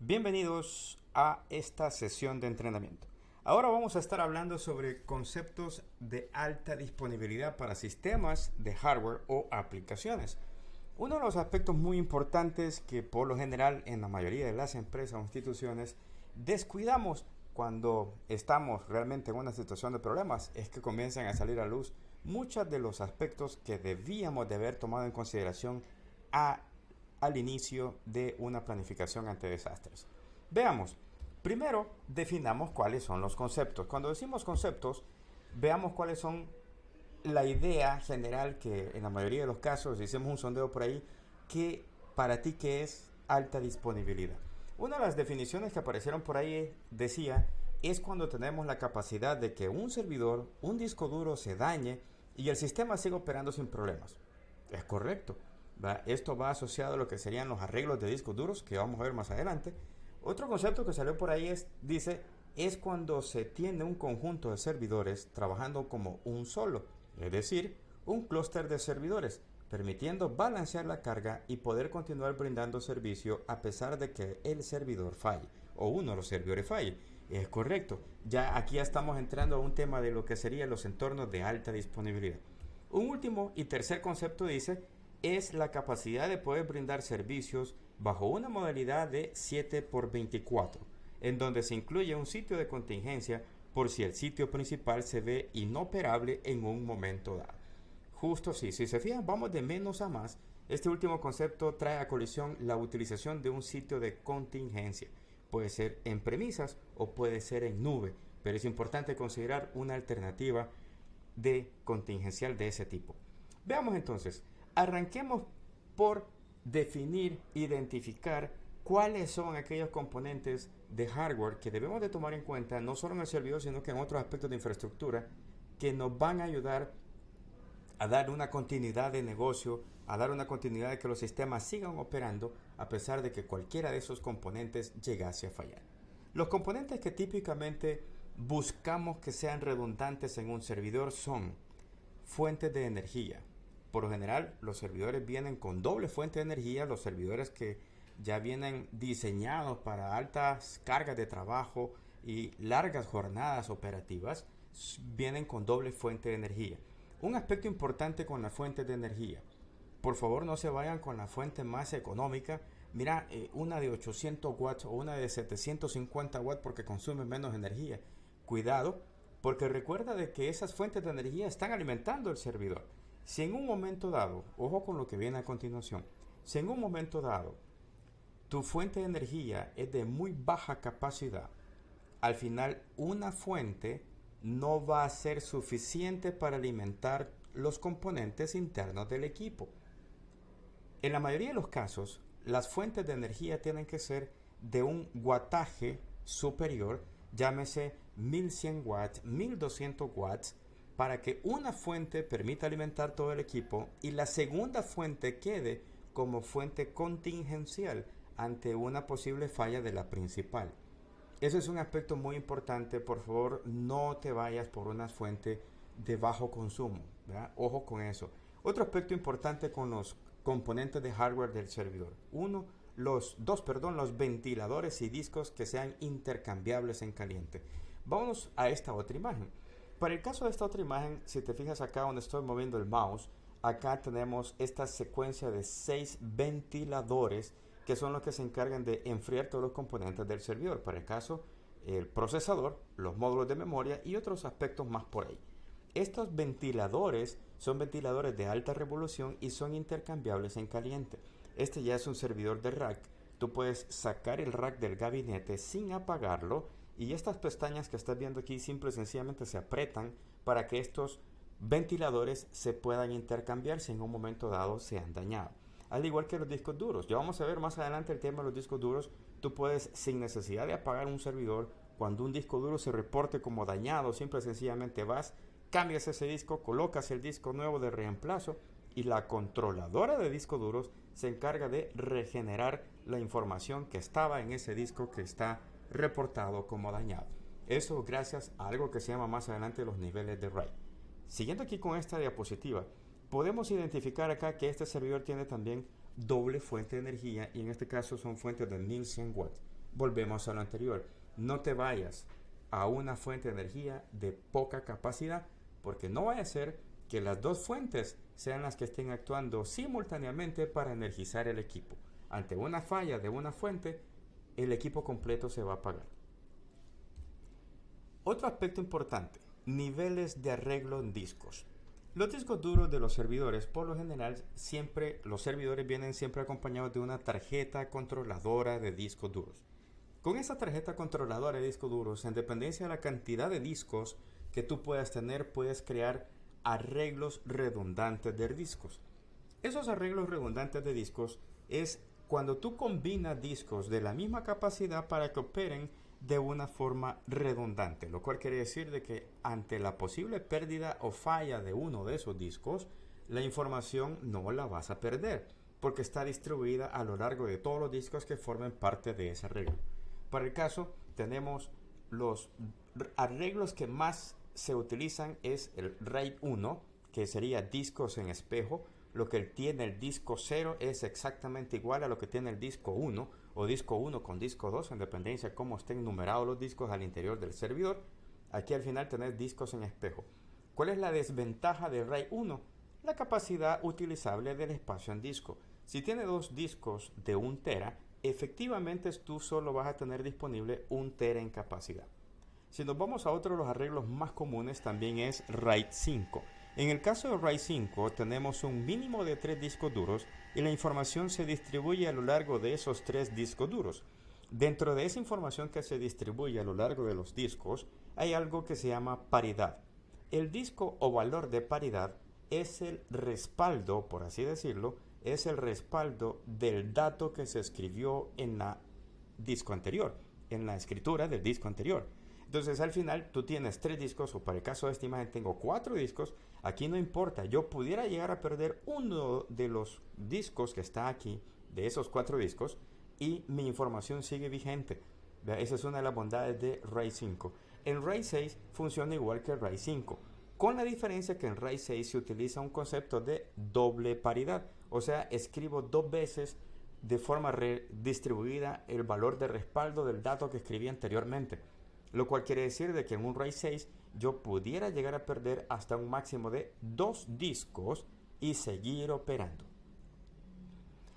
Bienvenidos a esta sesión de entrenamiento. Ahora vamos a estar hablando sobre conceptos de alta disponibilidad para sistemas de hardware o aplicaciones. Uno de los aspectos muy importantes que por lo general en la mayoría de las empresas o instituciones descuidamos cuando estamos realmente en una situación de problemas es que comienzan a salir a luz muchos de los aspectos que debíamos de haber tomado en consideración al inicio de una planificación ante desastres. Veamos, primero definamos cuáles son los conceptos. Cuando decimos conceptos, veamos cuáles son la idea general que en la mayoría de los casos, hicimos un sondeo por ahí, que para ti qué es alta disponibilidad. Una de las definiciones que aparecieron por ahí decía, es cuando tenemos la capacidad de que un servidor, un disco duro se dañe y el sistema siga operando sin problemas. Es correcto. Esto va asociado a lo que serían los arreglos de discos duros, que vamos a ver más adelante. Otro concepto que salió por ahí dice, es cuando se tiene un conjunto de servidores trabajando como un solo, es decir, un clúster de servidores, permitiendo balancear la carga y poder continuar brindando servicio a pesar de que el servidor falle, o uno de los servidores falle. Es correcto, ya aquí estamos entrando a un tema de lo que serían los entornos de alta disponibilidad. Un último y tercer concepto dice, es la capacidad de poder brindar servicios bajo una modalidad de 7x24, en donde se incluye un sitio de contingencia por si el sitio principal se ve inoperable en un momento dado. Justo así, si se fijan, vamos de menos a más. Este último concepto trae a colisión la utilización de un sitio de contingencia. Puede ser en premisas o puede ser en nube, pero es importante considerar una alternativa de contingencial de ese tipo. Veamos entonces. Arranquemos por definir, identificar cuáles son aquellos componentes de hardware que debemos de tomar en cuenta, no solo en el servidor, sino que en otros aspectos de infraestructura, que nos van a ayudar a dar una continuidad de negocio, a dar una continuidad de que los sistemas sigan operando, a pesar de que cualquiera de esos componentes llegase a fallar. Los componentes que típicamente buscamos que sean redundantes en un servidor son fuentes de energía. Por lo general, los servidores vienen con doble fuente de energía, los servidores que ya vienen diseñados para altas cargas de trabajo y largas jornadas operativas, vienen con doble fuente de energía. Un aspecto importante con la fuente de energía, por favor no se vayan con la fuente más económica, mira, una de 800 watts o una de 750 watts porque consume menos energía. Cuidado, porque recuerda de que esas fuentes de energía están alimentando el servidor. Si en un momento dado, ojo con lo que viene a continuación, si en un momento dado tu fuente de energía es de muy baja capacidad, al final una fuente no va a ser suficiente para alimentar los componentes internos del equipo. En la mayoría de los casos, las fuentes de energía tienen que ser de un wattaje superior, llámese 1100 watts, 1200 watts, para que una fuente permita alimentar todo el equipo y la segunda fuente quede como fuente contingencial ante una posible falla de la principal. Ese es un aspecto muy importante. Por favor, no te vayas por una fuente de bajo consumo, ¿verdad? Ojo con eso. Otro aspecto importante con los componentes de hardware del servidor. Los ventiladores y discos que sean intercambiables en caliente. Vámonos a esta otra imagen. Para el caso de esta otra imagen, si te fijas acá donde estoy moviendo el mouse, acá tenemos esta secuencia de 6 ventiladores que son los que se encargan de enfriar todos los componentes del servidor. Para el caso, el procesador, los módulos de memoria y otros aspectos más por ahí. Estos ventiladores son ventiladores de alta revolución y son intercambiables en caliente. Este ya es un servidor de rack. Tú puedes sacar el rack del gabinete sin apagarlo y estas pestañas que estás viendo aquí simple y sencillamente se aprietan para que estos ventiladores se puedan intercambiar si en un momento dado se han dañado. Al igual que los discos duros. Ya vamos a ver más adelante el tema de los discos duros. Tú puedes, sin necesidad de apagar un servidor, cuando un disco duro se reporte como dañado, simple y sencillamente vas, cambias ese disco, colocas el disco nuevo de reemplazo y la controladora de discos duros se encarga de regenerar la información que estaba en ese disco que está reportado como dañado. Eso gracias a algo que se llama más adelante los niveles de RAID. Siguiendo aquí con esta diapositiva, podemos identificar acá que este servidor tiene también doble fuente de energía y en este caso son fuentes de 1100 watts. Volvemos a lo anterior. No te vayas a una fuente de energía de poca capacidad, porque no vaya a ser que las dos fuentes sean las que estén actuando simultáneamente para energizar el equipo. Ante una falla de una fuente, el equipo completo se va a apagar. Otro aspecto importante, niveles de arreglo en discos. Los discos duros de los servidores, por lo general, los servidores vienen siempre acompañados de una tarjeta controladora de discos duros. Con esa tarjeta controladora de discos duros, en dependencia de la cantidad de discos que tú puedas tener, puedes crear arreglos redundantes de discos. Esos arreglos redundantes de discos es cuando tú combinas discos de la misma capacidad para que operen de una forma redundante, lo cual quiere decir de que ante la posible pérdida o falla de uno de esos discos, la información no la vas a perder, porque está distribuida a lo largo de todos los discos que formen parte de ese arreglo. Para el caso, tenemos los arreglos que más se utilizan es el RAID 1, que sería discos en espejo. Lo que tiene el disco 0 es exactamente igual a lo que tiene el disco 1 o disco 1 con disco 2, en dependencia de cómo estén numerados los discos al interior del servidor. Aquí al final tenés discos en espejo. ¿Cuál es la desventaja del RAID 1? La capacidad utilizable del espacio en disco. Si tiene dos discos de 1 tera, efectivamente tú solo vas a tener disponible 1 tera en capacidad. Si nos vamos a otro de los arreglos más comunes, también es RAID 5. En el caso de RAID 5 tenemos un mínimo de 3 discos duros y la información se distribuye a lo largo de esos 3 discos duros. Dentro de esa información que se distribuye a lo largo de los discos hay algo que se llama paridad. El disco o valor de paridad es el respaldo, por así decirlo, es el respaldo del dato que se escribió en la disco anterior, en la escritura del disco anterior. Entonces al final tú tienes 3 discos, o para el caso de esta imagen tengo 4 discos. Aquí no importa, yo pudiera llegar a perder uno de los discos que está aquí, de esos 4 discos, y mi información sigue vigente. Esa es una de las bondades de RAID 5. En RAID 6 funciona igual que RAID 5, con la diferencia que en RAID 6 se utiliza un concepto de doble paridad. O sea, escribo 2 veces de forma redistribuida el valor de respaldo del dato que escribí anteriormente. Lo cual quiere decir de que en un RAID 6 yo pudiera llegar a perder hasta un máximo de 2 discos y seguir operando.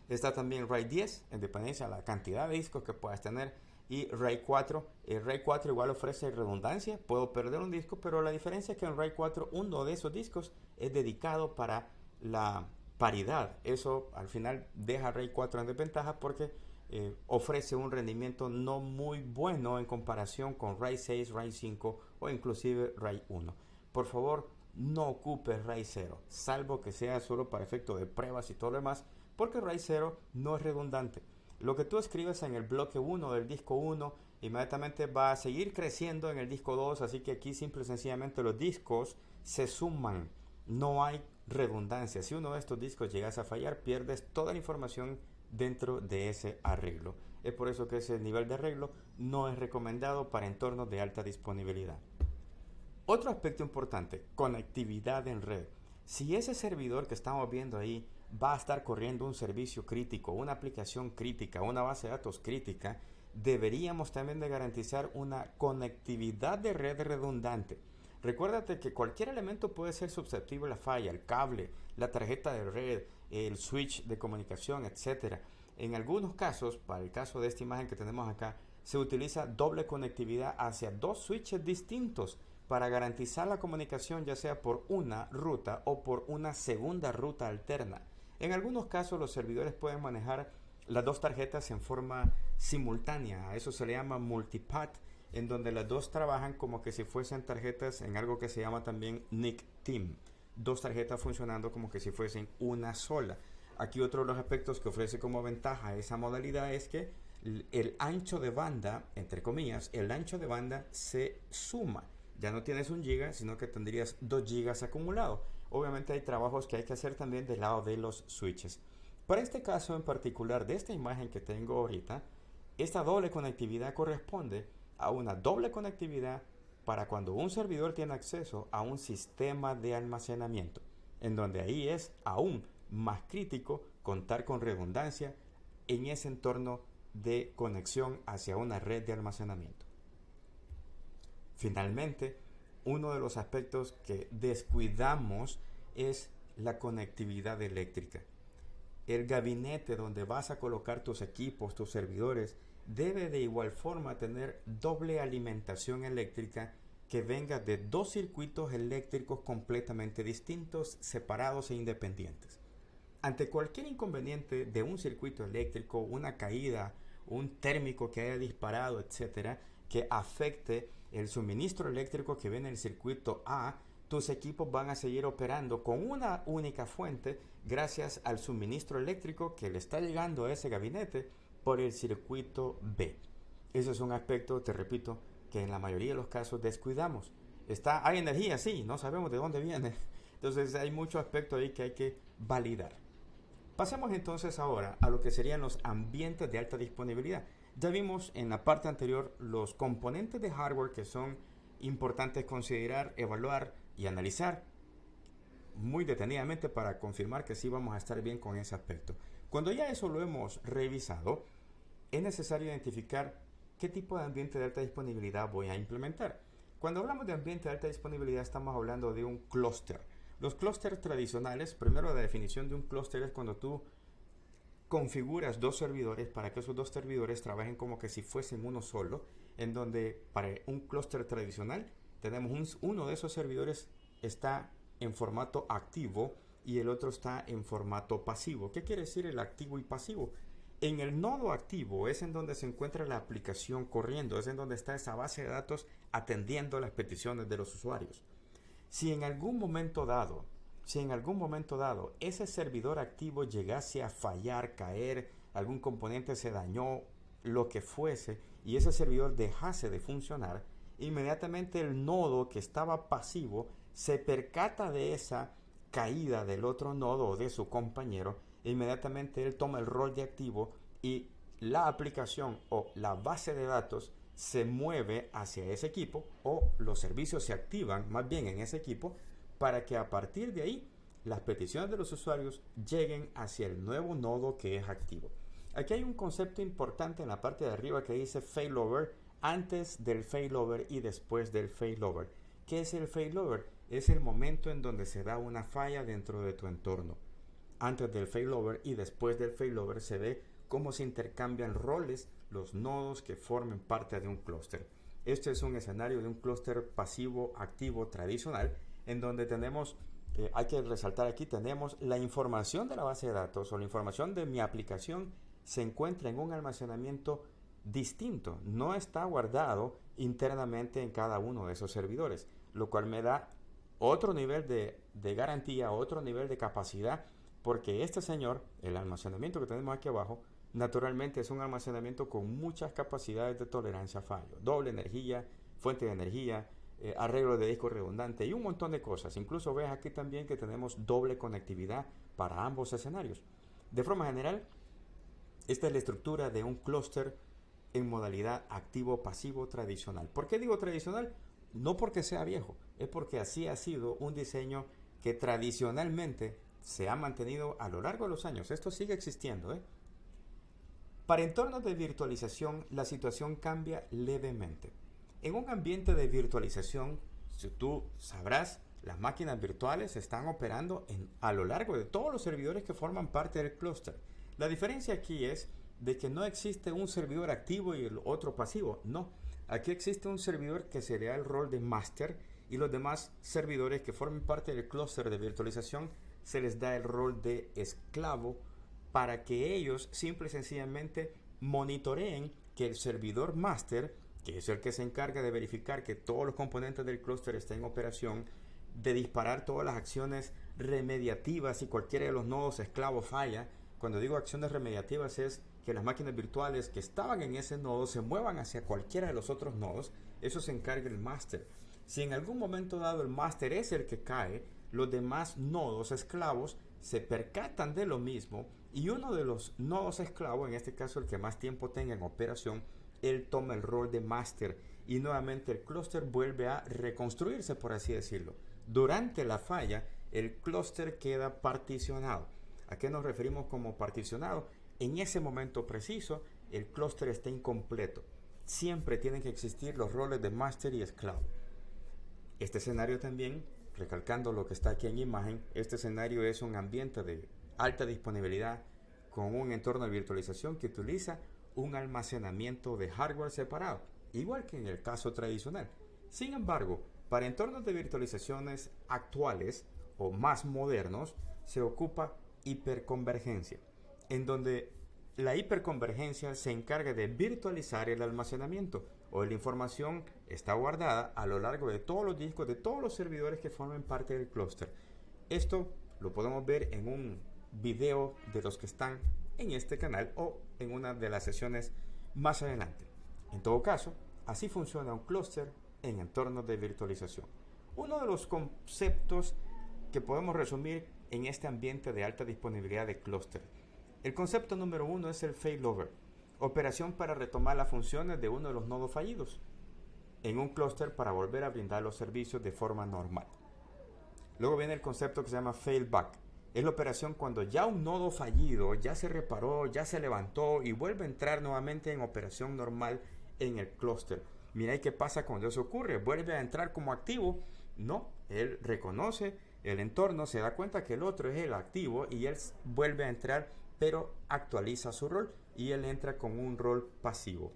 Está también RAID 10, en dependencia de la cantidad de discos que puedas tener. Y RAID 4, el RAID 4 igual ofrece redundancia, puedo perder un disco, pero la diferencia es que en RAID 4 uno de esos discos es dedicado para la paridad. Eso al final deja RAID 4 en desventaja porque ofrece un rendimiento no muy bueno en comparación con RAID 6, RAID 5 o inclusive RAID 1. Por favor, no ocupes RAID 0, salvo que sea solo para efecto de pruebas y todo lo demás, porque RAID 0 no es redundante. Lo que tú escribes en el bloque 1 del disco 1 inmediatamente va a seguir creciendo en el disco 2, así que aquí simple y sencillamente los discos se suman, no hay redundancia. Si uno de estos discos llegas a fallar, pierdes toda la información dentro de ese arreglo. Es por eso que ese nivel de arreglo no es recomendado para entornos de alta disponibilidad. Otro aspecto importante, conectividad en red. Si ese servidor que estamos viendo ahí va a estar corriendo un servicio crítico, una aplicación crítica, una base de datos crítica, deberíamos también de garantizar una conectividad de red redundante. Recuérdate que cualquier elemento puede ser susceptible a falla, el cable, la tarjeta de red, el switch de comunicación, etc. En algunos casos, para el caso de esta imagen que tenemos acá, se utiliza doble conectividad hacia 2 switches distintos para garantizar la comunicación, ya sea por una ruta o por una segunda ruta alterna. En algunos casos los servidores pueden manejar las 2 tarjetas en forma simultánea. A eso se le llama multipath, en donde las 2 trabajan como que si fuesen tarjetas en algo que se llama también NIC Team. 2 tarjetas funcionando como que si fuesen una sola. Aquí otro de los aspectos que ofrece como ventaja esa modalidad es que el ancho de banda, entre comillas, el ancho de banda se suma. Ya no tienes 1 giga, sino que tendrías 2 gigas acumulado. Obviamente hay trabajos que hay que hacer también del lado de los switches. Para este caso en particular de esta imagen que tengo ahorita, esta doble conectividad corresponde a una doble conectividad para cuando un servidor tiene acceso a un sistema de almacenamiento, en donde ahí es aún más crítico contar con redundancia en ese entorno de conexión hacia una red de almacenamiento. Finalmente, uno de los aspectos que descuidamos es la conectividad eléctrica. El gabinete donde vas a colocar tus equipos, tus servidores, debe de igual forma tener doble alimentación eléctrica que venga de dos circuitos eléctricos completamente distintos, separados e independientes. Ante cualquier inconveniente de un circuito eléctrico, una caída, un térmico que haya disparado, etcétera, que afecte el suministro eléctrico que viene del circuito A, tus equipos van a seguir operando con una única fuente gracias al suministro eléctrico que le está llegando a ese gabinete por el circuito B. Ese es un aspecto, te repito, que en la mayoría de los casos descuidamos. Hay energía, sí, no sabemos de dónde viene. Entonces hay muchos aspectos ahí que hay que validar. Pasemos entonces ahora a lo que serían los ambientes de alta disponibilidad. Ya vimos en la parte anterior los componentes de hardware que son importantes considerar, evaluar y analizar muy detenidamente para confirmar que sí vamos a estar bien con ese aspecto. Cuando ya eso lo hemos revisado, es necesario identificar qué tipo de ambiente de alta disponibilidad voy a implementar. Cuando hablamos de ambiente de alta disponibilidad estamos hablando de un clúster. Los clústeres tradicionales, primero la definición de un clúster es cuando tú configuras dos servidores para que esos dos servidores trabajen como que si fuesen uno solo, en donde para un clúster tradicional tenemos uno de esos servidores está en formato activo y el otro está en formato pasivo. ¿Qué quiere decir el activo y pasivo? En el nodo activo es en donde se encuentra la aplicación corriendo, es en donde está esa base de datos atendiendo las peticiones de los usuarios. Si en algún momento dado ese servidor activo llegase a fallar, caer, algún componente se dañó, lo que fuese, y ese servidor dejase de funcionar, inmediatamente el nodo que estaba pasivo se percata de esa caída del otro nodo o de su compañero, e inmediatamente él toma el rol de activo y la aplicación o la base de datos se mueve hacia ese equipo, o los servicios se activan más bien en ese equipo, para que a partir de ahí las peticiones de los usuarios lleguen hacia el nuevo nodo que es activo. Aquí hay un concepto importante en la parte de arriba que dice failover, antes del failover y después del failover. ¿Qué es el failover? Es el momento en donde se da una falla dentro de tu entorno. Antes del failover y después del failover se ve cómo se intercambian roles los nodos que formen parte de un clúster. Este es un escenario de un clúster pasivo activo tradicional, en donde tenemos, hay que resaltar aquí, tenemos la información de la base de datos o la información de mi aplicación se encuentra en un almacenamiento distinto, no está guardado internamente en cada uno de esos servidores, lo cual me da otro nivel de garantía, otro nivel de capacidad, porque este señor, el almacenamiento que tenemos aquí abajo, naturalmente es un almacenamiento con muchas capacidades de tolerancia a fallo, doble energía, fuente de energía, arreglo de disco redundante y un montón de cosas. Incluso ves aquí también que tenemos doble conectividad para ambos escenarios. De forma general, esta es la estructura de un clúster en modalidad activo-pasivo tradicional. ¿Por qué digo tradicional? No porque sea viejo, es porque así ha sido un diseño que tradicionalmente se ha mantenido a lo largo de los años. Esto sigue existiendo, Para entornos de virtualización, la situación cambia levemente. En un ambiente de virtualización, si tú sabrás, las máquinas virtuales están operando a lo largo de todos los servidores que forman parte del clúster. La diferencia aquí es de que no existe un servidor activo y el otro pasivo. No, aquí existe un servidor que se le da el rol de máster y los demás servidores que forman parte del clúster de virtualización se les da el rol de esclavo para que ellos simple y sencillamente monitoreen que el servidor máster, que es el que se encarga de verificar que todos los componentes del clúster estén en operación, de disparar todas las acciones remediativas si cualquiera de los nodos esclavos falla. Cuando digo acciones remediativas es que las máquinas virtuales que estaban en ese nodo se muevan hacia cualquiera de los otros nodos. Eso se encarga el máster. Si en algún momento dado el máster es el que cae, los demás nodos esclavos se percatan de lo mismo y uno de los nodos esclavos, en este caso el que más tiempo tenga en operación, él toma el rol de máster y nuevamente el clúster vuelve a reconstruirse, por así decirlo. Durante la falla, el clúster queda particionado. ¿A qué nos referimos como particionado? En ese momento preciso, el clúster está incompleto. Siempre tienen que existir los roles de master y esclavo. Este escenario también, recalcando lo que está aquí en imagen, este escenario es un ambiente de alta disponibilidad con un entorno de virtualización que utiliza un almacenamiento de hardware separado, igual que en el caso tradicional. Sin embargo, para entornos de virtualizaciones actuales o más modernos, se ocupa hiperconvergencia, en donde la hiperconvergencia se encarga de virtualizar el almacenamiento o la información está guardada a lo largo de todos los discos, de todos los servidores que forman parte del clúster. Esto lo podemos ver en un video de los que están en este canal o en una de las sesiones más adelante. En todo caso, así funciona un clúster en entornos de virtualización. Uno de los conceptos que podemos resumir en este ambiente de alta disponibilidad de clúster. El concepto número 1 es el failover, operación para retomar las funciones de uno de los nodos fallidos en un clúster para volver a brindar los servicios de forma normal. Luego viene el concepto que se llama failback. Es la operación cuando ya un nodo fallido ya se reparó, ya se levantó y vuelve a entrar nuevamente en operación normal en el clúster. Mira qué pasa cuando eso ocurre. ¿Vuelve a entrar como activo? No, él reconoce el entorno, se da cuenta que el otro es el activo y él vuelve a entrar, pero actualiza su rol y él entra con un rol pasivo.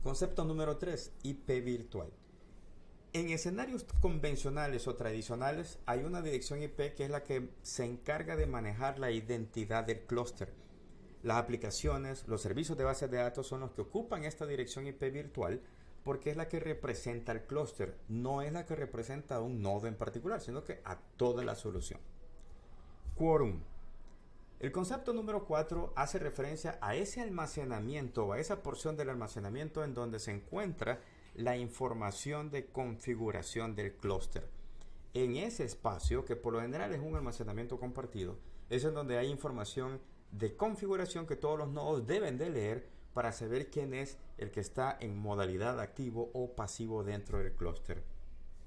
Concepto número 3, IP virtual. En escenarios convencionales o tradicionales hay una dirección IP que es la que se encarga de manejar la identidad del clúster. Las aplicaciones, los servicios de bases de datos son los que ocupan esta dirección IP virtual porque es la que representa el clúster, no es la que representa a un nodo en particular, sino que a toda la solución. Quorum. El concepto número 4 hace referencia a ese almacenamiento o a esa porción del almacenamiento en donde se encuentra la información de configuración del clúster. En ese espacio, que por lo general es un almacenamiento compartido, es en donde hay información de configuración que todos los nodos deben de leer para saber quién es el que está en modalidad activo o pasivo dentro del clúster.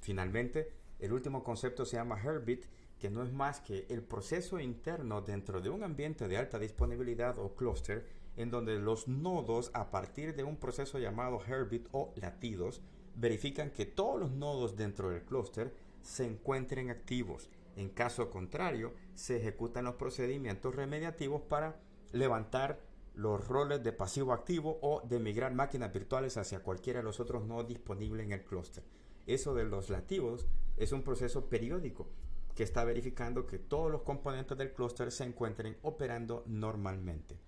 Finalmente, el último concepto se llama Heartbeat, que no es más que el proceso interno dentro de un ambiente de alta disponibilidad o clúster, en donde los nodos, a partir de un proceso llamado Heartbeat o latidos, verifican que todos los nodos dentro del clúster se encuentren activos. En caso contrario, se ejecutan los procedimientos remediativos para levantar los roles de pasivo activo o de migrar máquinas virtuales hacia cualquiera de los otros nodos disponibles en el clúster. Eso de los latidos es un proceso periódico que está verificando que todos los componentes del clúster se encuentren operando normalmente.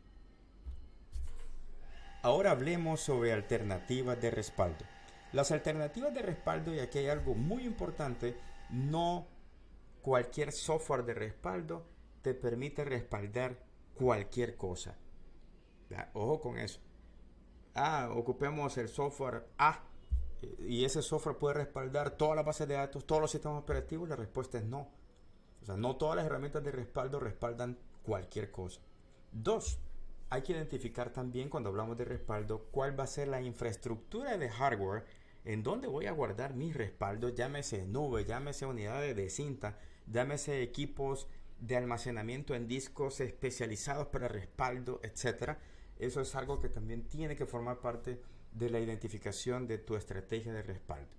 Ahora hablemos sobre alternativas de respaldo. Las alternativas de respaldo, y aquí hay algo muy importante, no cualquier software de respaldo te permite respaldar cualquier cosa. Ojo con eso. Ocupemos el software A y ese software puede respaldar todas las bases de datos, todos los sistemas operativos. La respuesta es no. O sea, no todas las herramientas de respaldo respaldan cualquier cosa. 2. Hay que identificar también cuando hablamos de respaldo cuál va a ser la infraestructura de hardware en donde voy a guardar mis respaldos, llámese nube, llámese unidades de cinta, llámese equipos de almacenamiento en discos especializados para respaldo, etc. Eso es algo que también tiene que formar parte de la identificación de tu estrategia de respaldo.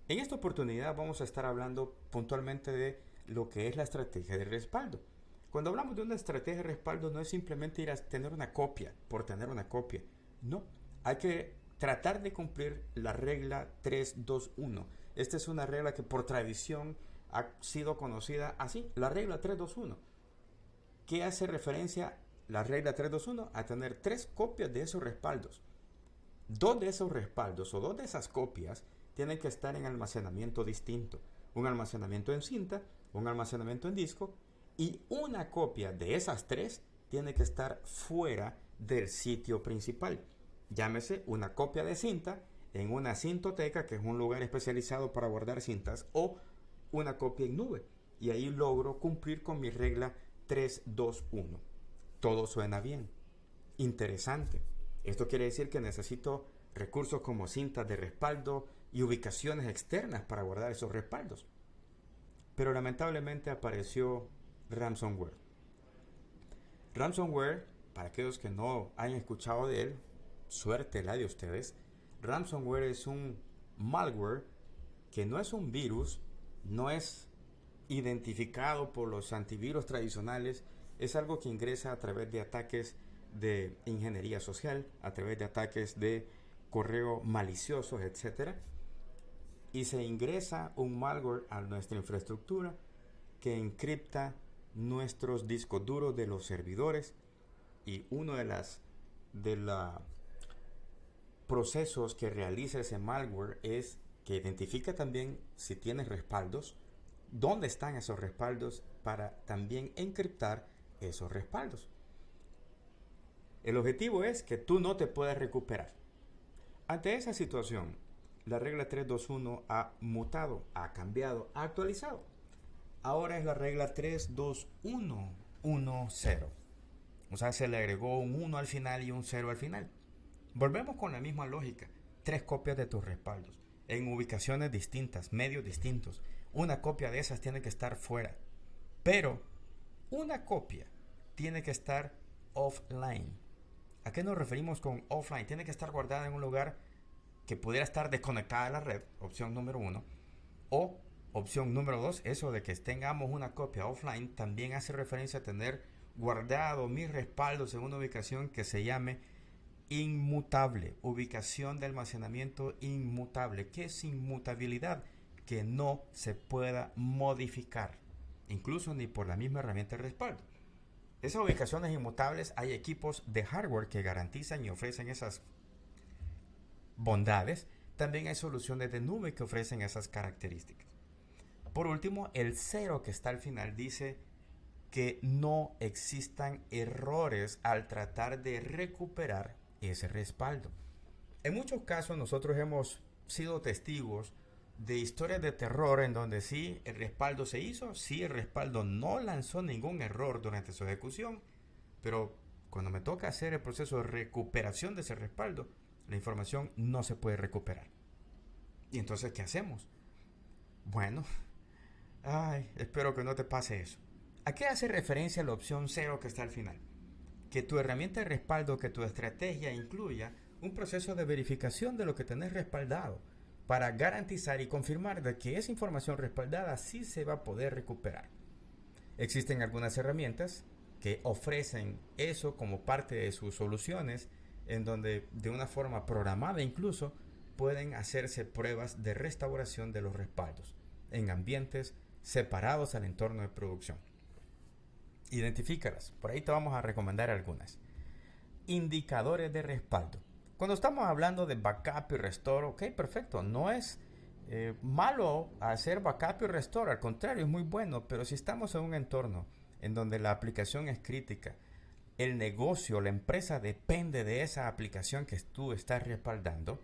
En esta oportunidad vamos a estar hablando puntualmente de lo que es la estrategia de respaldo. Cuando hablamos de una estrategia de respaldo no es simplemente ir a tener una copia por tener una copia. No, hay que tratar de cumplir la regla 3-2-1. Esta es una regla que por tradición ha sido conocida así, la regla 3-2-1. ¿Qué hace referencia la regla 3-2-1? A tener 3 copias de esos respaldos. 2 de esos respaldos o 2 de esas copias tienen que estar en almacenamiento distinto. Un almacenamiento en cinta, un almacenamiento en disco, y una copia de esas 3 tiene que estar fuera del sitio principal. Llámese una copia de cinta en una cintoteca, que es un lugar especializado para guardar cintas, o una copia en nube. Y ahí logro cumplir con mi regla 3-2-1. Todo suena bien. Interesante. Esto quiere decir que necesito recursos como cintas de respaldo y ubicaciones externas para guardar esos respaldos. Pero lamentablemente apareció ransomware. Ransomware, para aquellos que no hayan escuchado de él, suerte la de ustedes. Ransomware es un malware que no es un virus, no es identificado por los antivirus tradicionales, es algo que ingresa a través de ataques de ingeniería social, a través de ataques de correo maliciosos, etcétera, y se ingresa un malware a nuestra infraestructura que encripta nuestros discos duros de los servidores, y uno de los procesos que realiza ese malware es que identifica también si tienes respaldos, dónde están esos respaldos, para también encriptar esos respaldos. El objetivo es que tú no te puedas recuperar. Ante esa situación, la regla 321 ha mutado, ha cambiado, ha actualizado. Ahora es la regla 32110. O sea, se le agregó un 1 al final y un 0 al final. Volvemos con la misma lógica. 3 copias de tus respaldos en ubicaciones distintas, medios distintos. Una copia de esas tiene que estar fuera. Pero una copia tiene que estar offline. ¿A qué nos referimos con offline? Tiene que estar guardada en un lugar que pudiera estar desconectada de la red, opción número 1. O opción número 2, eso de que tengamos una copia offline, también hace referencia a tener guardado mis respaldos en una ubicación que se llame inmutable, ubicación de almacenamiento inmutable. ¿Qué es inmutabilidad? Que no se pueda modificar, incluso ni por la misma herramienta de respaldo. Esas ubicaciones inmutables, hay equipos de hardware que garantizan y ofrecen esas bondades. También hay soluciones de nube que ofrecen esas características. Por último, el 0 que está al final dice que no existan errores al tratar de recuperar ese respaldo. En muchos casos nosotros hemos sido testigos de historias de terror en donde sí el respaldo se hizo, sí el respaldo no lanzó ningún error durante su ejecución, pero cuando me toca hacer el proceso de recuperación de ese respaldo, la información no se puede recuperar. ¿Y entonces qué hacemos? Bueno, espero que no te pase eso. ¿A qué hace referencia la opción 0 que está al final? Que tu herramienta de respaldo, que tu estrategia incluya un proceso de verificación de lo que tenés respaldado para garantizar y confirmar de que esa información respaldada sí se va a poder recuperar. Existen algunas herramientas que ofrecen eso como parte de sus soluciones, en donde de una forma programada incluso pueden hacerse pruebas de restauración de los respaldos en ambientes separados al entorno de producción. Identifícalas, por ahí te vamos a recomendar algunas. Indicadores de respaldo. Cuando estamos hablando de backup y restore, ok, perfecto, no es malo hacer backup y restore, al contrario, es muy bueno, pero si estamos en un entorno en donde la aplicación es crítica, el negocio, la empresa depende de esa aplicación que tú estás respaldando,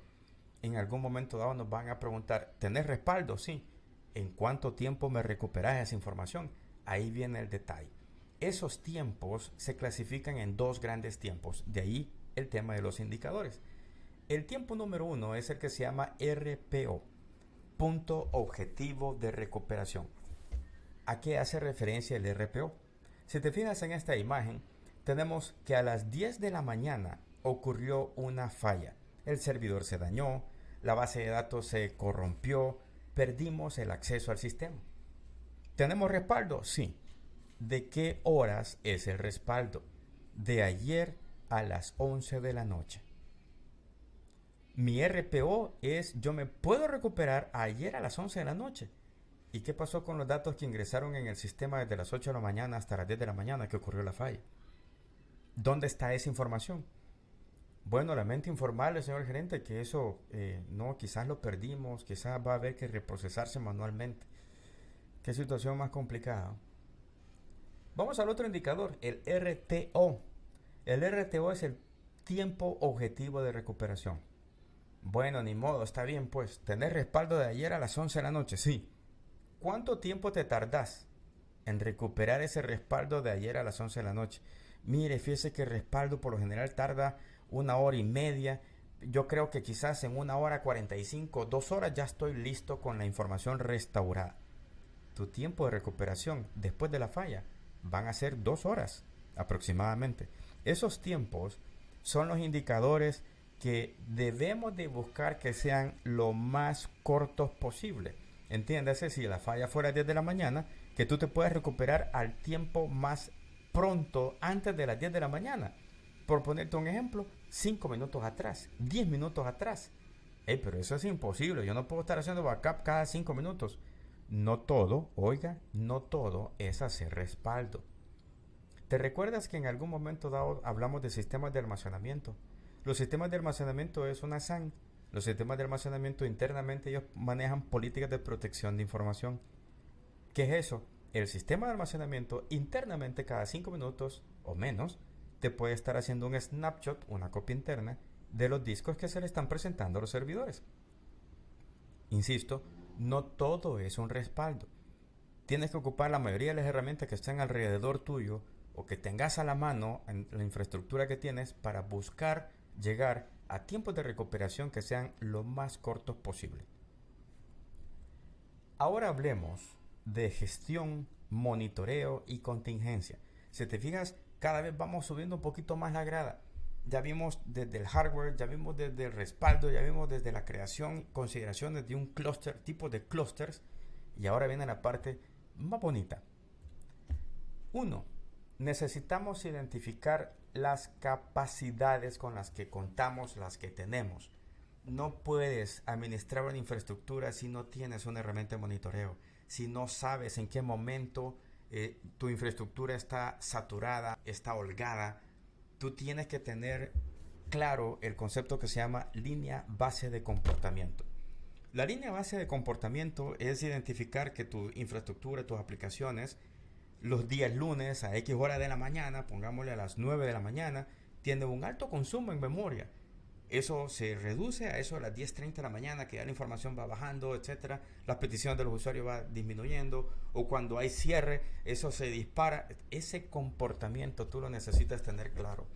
en algún momento dado nos van a preguntar, ¿tenés respaldo? Sí. ¿En cuánto tiempo me recuperas esa información? Ahí viene el detalle. Esos tiempos se clasifican en 2 grandes tiempos, de ahí el tema de los indicadores. El tiempo número 1 es el que se llama RPO, punto objetivo de recuperación. ¿A qué hace referencia el RPO? Si te fijas en esta imagen, tenemos que a las 10 de la mañana ocurrió una falla. El servidor se dañó, la base de datos se corrompió, perdimos el acceso al sistema. ¿Tenemos respaldo? Sí. ¿De qué horas es el respaldo? De ayer a las 11 de la noche. Mi RPO es, yo me puedo recuperar ayer a las 11 de la noche. ¿Y qué pasó con los datos que ingresaron en el sistema desde las 8 de la mañana hasta las 10 de la mañana que ocurrió la falla? ¿Dónde está esa información? Bueno, lamento informarle, señor gerente, que eso no, quizás lo perdimos, quizás va a haber que reprocesarse manualmente. Qué situación más complicada. Vamos al otro indicador, el RTO. El RTO es el tiempo objetivo de recuperación. Bueno, ni modo, está bien pues. ¿Tenés respaldo de ayer a las 11 de la noche? Sí. ¿Cuánto tiempo te tardás en recuperar ese respaldo de ayer a las 11 de la noche? Mire, fíjese que el respaldo por lo general tarda 1 hora y media. Yo creo que quizás en 1 hora 45, 2 horas ya estoy listo con la información restaurada. Tu tiempo de recuperación después de la falla van a ser 2 horas aproximadamente. Esos tiempos son los indicadores que debemos de buscar que sean lo más cortos posible. Entiéndase, si la falla fuera a 10 de la mañana, que tú te puedas recuperar al tiempo más pronto antes de las 10 de la mañana. Por ponerte un ejemplo, 5 minutos atrás, 10 minutos atrás. Pero eso es imposible, yo no puedo estar haciendo backup cada 5 minutos. No todo, oiga, no todo es hacer respaldo. ¿Te recuerdas que en algún momento dado hablamos de sistemas de almacenamiento? Los sistemas de almacenamiento es una SAN. Los sistemas de almacenamiento internamente ellos manejan políticas de protección de información. ¿Qué es eso? El sistema de almacenamiento internamente cada 5 minutos o menos te puede estar haciendo un snapshot, una copia interna de los discos que se le están presentando a los servidores. Insisto, no todo es un respaldo. Tienes que ocupar la mayoría de las herramientas que están alrededor tuyo o que tengas a la mano en la infraestructura que tienes para buscar llegar a tiempos de recuperación que sean lo más cortos posible. Ahora hablemos de gestión, monitoreo y contingencia. Si te fijas, cada vez vamos subiendo un poquito más la grada. Ya vimos desde el hardware, ya vimos desde el respaldo, ya vimos desde la creación, consideraciones de un clúster, tipo de clústeres, y ahora viene la parte más bonita. 1. Necesitamos identificar las capacidades con las que contamos, las que tenemos. No puedes administrar una infraestructura si no tienes una herramienta de monitoreo, si no sabes en qué momento tu infraestructura está saturada, está holgada. Tú tienes que tener claro el concepto que se llama línea base de comportamiento. La línea base de comportamiento es identificar que tu infraestructura, tus aplicaciones, los días lunes a X hora de la mañana, pongámosle a las 9 de la mañana, tienen un alto consumo en memoria. Eso se reduce a eso a las 10:30 de la mañana, que ya la información va bajando, etcétera. Las peticiones de los usuarios va disminuyendo, o cuando hay cierre, eso se dispara. Ese comportamiento tú lo necesitas tener claro.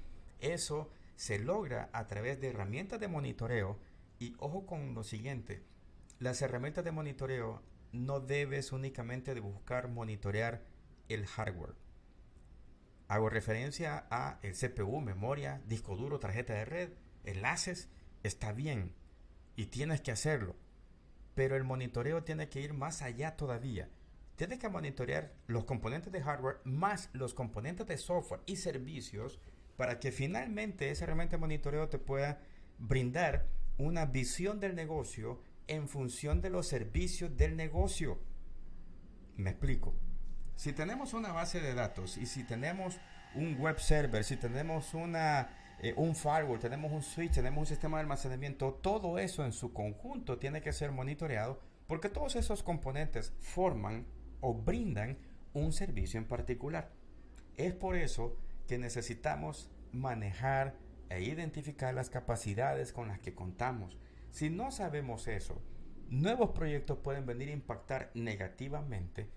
Eso se logra a través de herramientas de monitoreo. Y ojo con lo siguiente, las herramientas de monitoreo no debes únicamente de buscar monitorear el hardware. Hago referencia a el CPU, memoria, disco duro, tarjeta de red, enlaces. Está bien y tienes que hacerlo, pero el monitoreo tiene que ir más allá todavía. Tienes que monitorear los componentes de hardware más los componentes de software y servicios para que finalmente esa herramienta de monitoreo te pueda brindar una visión del negocio en función de los servicios del negocio. Me explico. Si tenemos una base de datos y si tenemos un web server, si tenemos un firewall, tenemos un switch, tenemos un sistema de almacenamiento, todo eso en su conjunto tiene que ser monitoreado porque todos esos componentes forman o brindan un servicio en particular. Es por eso que necesitamos manejar e identificar las capacidades con las que contamos. Si no sabemos eso, nuevos proyectos pueden venir a impactar negativamente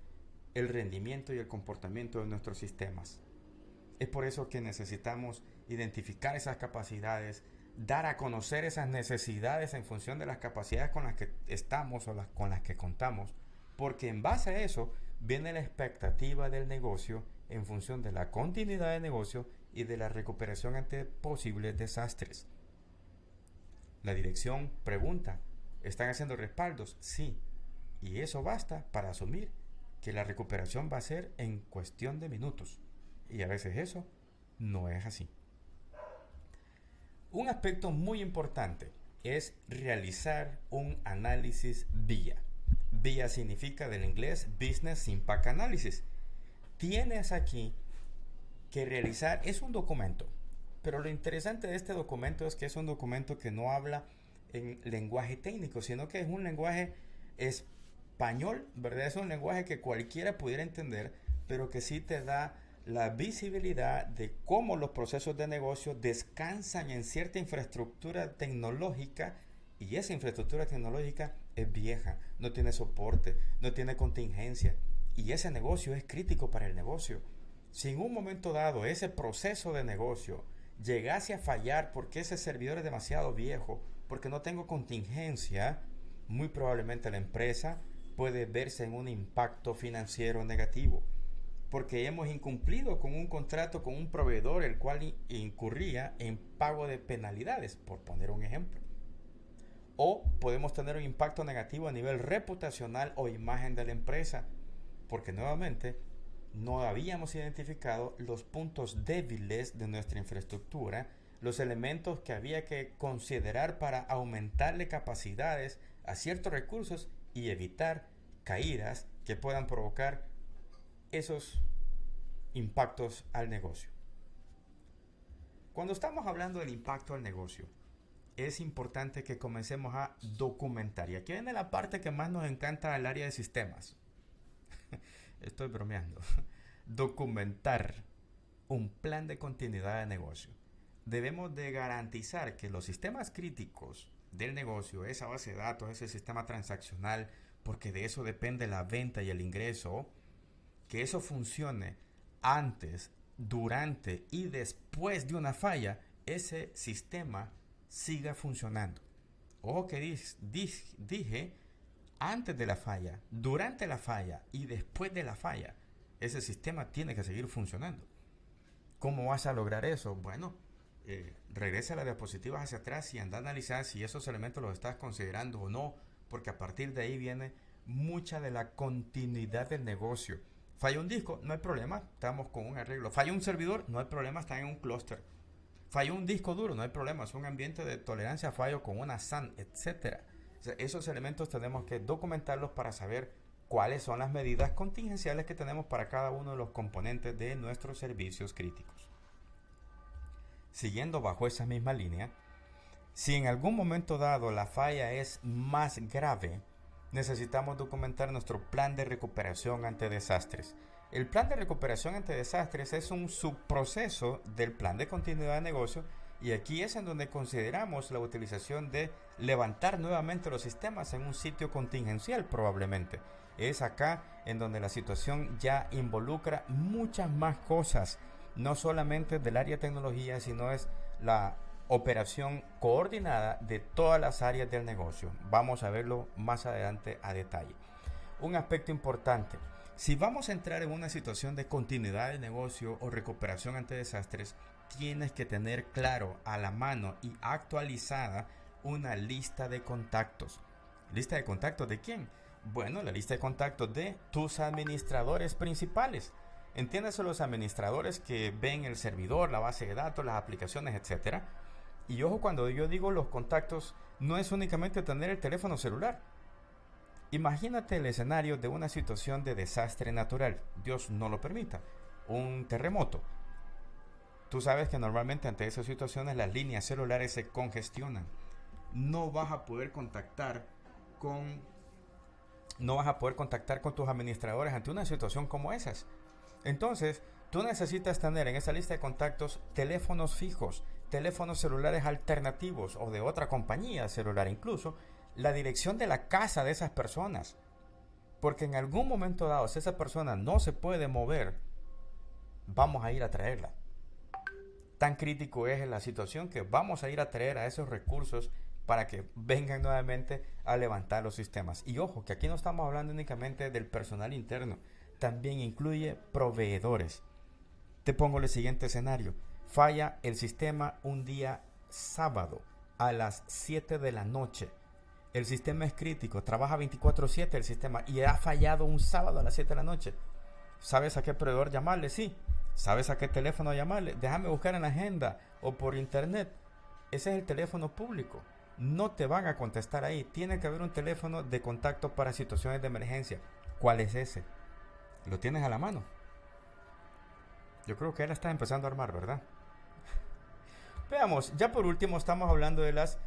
el rendimiento y el comportamiento de nuestros sistemas. Es por eso que necesitamos identificar esas capacidades, dar a conocer esas necesidades en función de las capacidades con las que estamos o con las que contamos, porque en base a eso viene la expectativa del negocio en función de la continuidad del negocio y de la recuperación ante posibles desastres. La dirección pregunta, ¿están haciendo respaldos? Sí, y eso basta para asumir que la recuperación va a ser en cuestión de minutos. Y a veces eso no es así. Un aspecto muy importante es realizar un análisis BIA. BIA significa del inglés Business Impact Analysis. Tienes aquí que realizar, es un documento, pero lo interesante de este documento es que es un documento que no habla en lenguaje técnico, sino que es un lenguaje español, ¿verdad? Es un lenguaje que cualquiera pudiera entender, pero que sí te da la visibilidad de cómo los procesos de negocio descansan en cierta infraestructura tecnológica y esa infraestructura tecnológica es vieja, no tiene soporte, no tiene contingencia y ese negocio es crítico para el negocio. Si en un momento dado ese proceso de negocio llegase a fallar porque ese servidor es demasiado viejo, porque no tengo contingencia, muy probablemente la empresa puede verse en un impacto financiero negativo. porque hemos incumplido con un contrato con un proveedor el cual incurría en pago de penalidades, por poner un ejemplo. O podemos tener un impacto negativo a nivel reputacional o imagen de la empresa, porque nuevamente no habíamos identificado los puntos débiles de nuestra infraestructura, los elementos que había que considerar para aumentarle capacidades a ciertos recursos y evitar caídas que puedan provocar esos impactos al negocio. Cuando estamos hablando del impacto al negocio, es importante que comencemos a documentar. Y aquí viene la parte que más nos encanta al área de sistemas. Estoy bromeando. Documentar un plan de continuidad de negocio. Debemos de garantizar que los sistemas críticos del negocio, esa base de datos, ese sistema transaccional, porque de eso depende la venta y el ingreso, que eso funcione antes, durante y después de una falla, ese sistema siga funcionando. Ojo que dije antes de la falla, durante la falla y después de la falla, ese sistema tiene que seguir funcionando. ¿Cómo vas a lograr eso? Bueno, regresa las diapositivas hacia atrás y anda a analizar si esos elementos los estás considerando o no, porque a partir de ahí viene mucha de la continuidad del negocio. Falla un disco, no hay problema, estamos con un arreglo. Falla un servidor, no hay problema, está en un clúster. Falló un disco duro, no hay problema, es un ambiente de tolerancia a fallo con una SAN, etc. O sea, esos elementos tenemos que documentarlos para saber cuáles son las medidas contingenciales que tenemos para cada uno de los componentes de nuestros servicios críticos. Siguiendo bajo esa misma línea, si en algún momento dado la falla es más grave, necesitamos documentar nuestro plan de recuperación ante desastres. El plan de recuperación ante desastres es un subproceso del plan de continuidad de negocio, y aquí es en donde consideramos la utilización de levantar nuevamente los sistemas en un sitio contingencial probablemente. Es acá en donde la situación ya involucra muchas más cosas, no solamente del área de tecnología, sino es la operación coordinada de todas las áreas del negocio. Vamos a verlo más adelante a detalle. Un aspecto importante: si vamos a entrar en una situación de continuidad de negocio o recuperación ante desastres, tienes que tener claro a la mano y actualizada una lista de contactos. ¿Lista de contactos de quién? Bueno, la lista de contactos de tus administradores principales. Entiéndase, los administradores que ven el servidor, la base de datos, las aplicaciones, etc. Y ojo, cuando yo digo los contactos, no es únicamente tener el teléfono celular. Imagínate el escenario de una situación de desastre natural, Dios no lo permita, un terremoto. Tú sabes que normalmente ante esas situaciones las líneas celulares se congestionan. No vas a poder contactar con tus administradores ante una situación como esas. Entonces, tú necesitas tener en esa lista de contactos teléfonos fijos, teléfonos celulares alternativos o de otra compañía celular, incluso la dirección de la casa de esas personas, porque en algún momento dado, si esa persona no se puede mover, vamos a ir a traerla. Tan crítico es la situación que vamos a ir a traer a esos recursos para que vengan nuevamente a levantar los sistemas. Y ojo, que aquí no estamos hablando únicamente del personal interno, también incluye proveedores. Te pongo el siguiente escenario: falla el sistema un día sábado a las 7 de la noche. El sistema es crítico, trabaja 24/7 el sistema y ha fallado un sábado a las 7 de la noche. ¿Sabes a qué proveedor llamarle? Sí. ¿Sabes a qué teléfono llamarle? Déjame buscar en la agenda o por internet. Ese es el teléfono público. No te van a contestar ahí. Tiene que haber un teléfono de contacto para situaciones de emergencia. ¿Cuál es ese? ¿Lo tienes a la mano? Yo creo que él está empezando a armar, ¿verdad? Veamos, ya por último estamos hablando de los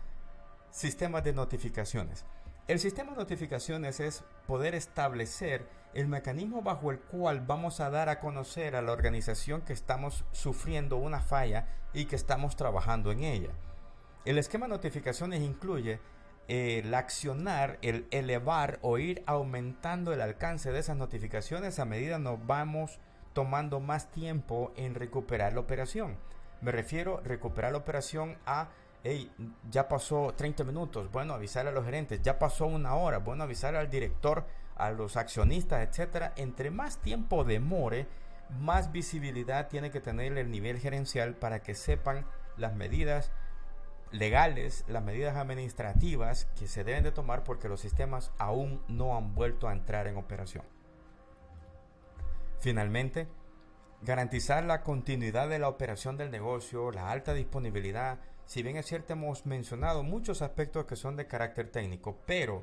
sistemas de notificaciones. El sistema de notificaciones es poder establecer el mecanismo bajo el cual vamos a dar a conocer a la organización que estamos sufriendo una falla y que estamos trabajando en ella. El esquema de notificaciones incluye el accionar, el elevar o ir aumentando el alcance de esas notificaciones a medida nos vamos tomando más tiempo en recuperar la operación. Me refiero a recuperar la operación a: hey, ya pasó 30 minutos, bueno, avisar a los gerentes. Ya pasó una hora, bueno, avisar al director, a los accionistas, etcétera. Entre más tiempo demore, más visibilidad tiene que tener el nivel gerencial para que sepan las medidas legales, las medidas administrativas que se deben de tomar porque los sistemas aún no han vuelto a entrar en operación. Finalmente, garantizar la continuidad de la operación del negocio, la alta disponibilidad. Si bien es cierto, hemos mencionado muchos aspectos que son de carácter técnico, pero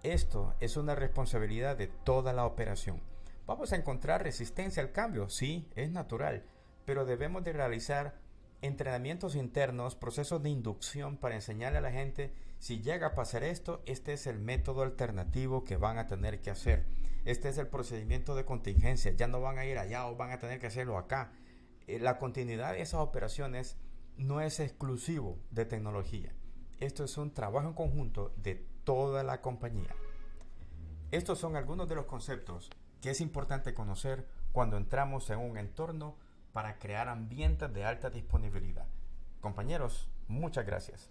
esto es una responsabilidad de toda la operación. Vamos a encontrar resistencia al cambio, sí, es natural, pero debemos de realizar entrenamientos internos, procesos de inducción para enseñarle a la gente: si llega a pasar esto, este es el método alternativo que van a tener que hacer. Este es el procedimiento de contingencia, ya no van a ir allá o van a tener que hacerlo acá. La continuidad de esas operaciones no es exclusivo de tecnología. Esto es un trabajo en conjunto de toda la compañía. Estos son algunos de los conceptos que es importante conocer cuando entramos en un entorno para crear ambientes de alta disponibilidad. Compañeros, muchas gracias.